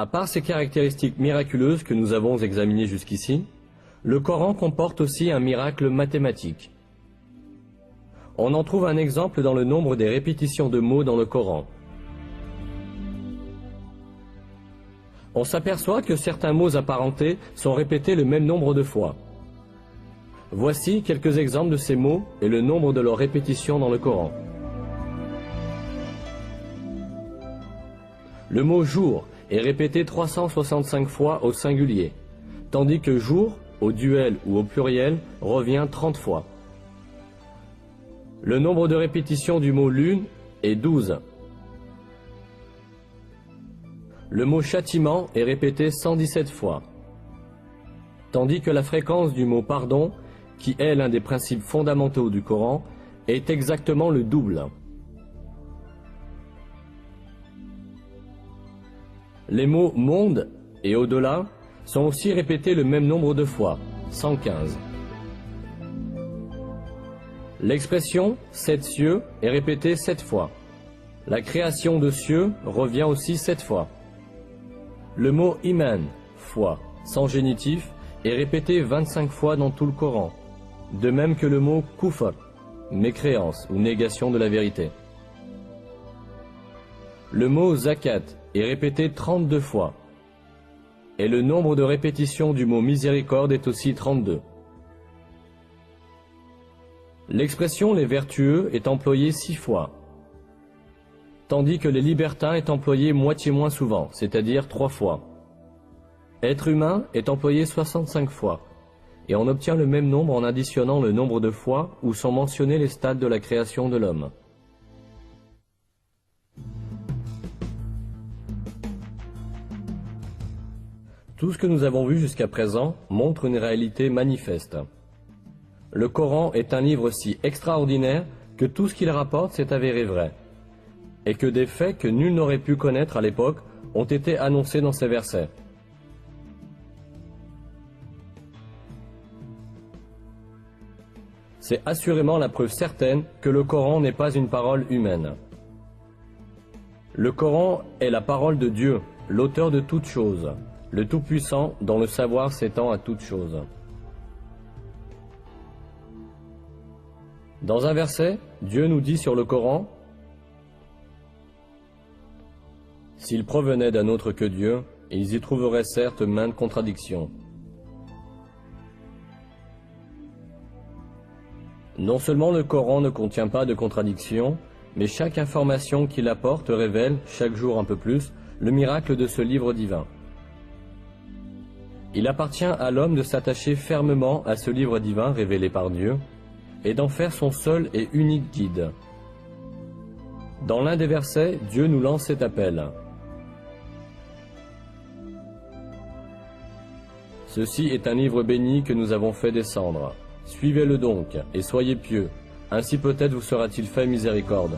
À part ces caractéristiques miraculeuses que nous avons examinées jusqu'ici, le Coran comporte aussi un miracle mathématique. On en trouve un exemple dans le nombre des répétitions de mots dans le Coran. On s'aperçoit que certains mots apparentés sont répétés le même nombre de fois. Voici quelques exemples de ces mots et le nombre de leurs répétitions dans le Coran. Le mot « jour » est répété 365 fois au singulier, tandis que « jour » au duel ou au pluriel revient 30 fois. Le nombre de répétitions du mot « lune » est 12. Le mot « châtiment » est répété 117 fois, tandis que la fréquence du mot « pardon », qui est l'un des principes fondamentaux du Coran, est exactement le double. Les mots « monde » et « au-delà » sont aussi répétés le même nombre de fois, 115. L'expression « sept cieux » est répétée 7 fois. La création de cieux revient aussi 7 fois. Le mot « iman » foi, sans génitif, est répété 25 fois dans tout le Coran, de même que le mot « kufr » mécréance ou négation de la vérité. Le mot « zakat » est répété 32 fois, et le nombre de répétitions du mot « miséricorde » est aussi 32. L'expression « les vertueux » est employée 6 fois, tandis que les libertins est employé moitié moins souvent, c'est-à-dire 3 fois. Être humain est employé 65 fois, et on obtient le même nombre en additionnant le nombre de fois où sont mentionnés les stades de la création de l'homme. Tout ce que nous avons vu jusqu'à présent montre une réalité manifeste. Le Coran est un livre si extraordinaire que tout ce qu'il rapporte s'est avéré vrai, et que des faits que nul n'aurait pu connaître à l'époque ont été annoncés dans ces versets. C'est assurément la preuve certaine que le Coran n'est pas une parole humaine. Le Coran est la parole de Dieu, l'auteur de toutes choses, le Tout-Puissant dont le savoir s'étend à toutes choses. Dans un verset, Dieu nous dit sur le Coran: « S'ils provenaient d'un autre que Dieu, ils y trouveraient certes maintes contradictions. » Non seulement le Coran ne contient pas de contradictions, mais chaque information qu'il apporte révèle, chaque jour un peu plus, le miracle de ce livre divin. Il appartient à l'homme de s'attacher fermement à ce livre divin révélé par Dieu, et d'en faire son seul et unique guide. Dans l'un des versets, Dieu nous lance cet appel. « Ceci est un livre béni que nous avons fait descendre. Suivez-le donc, et soyez pieux, ainsi peut-être vous sera-t-il fait miséricorde.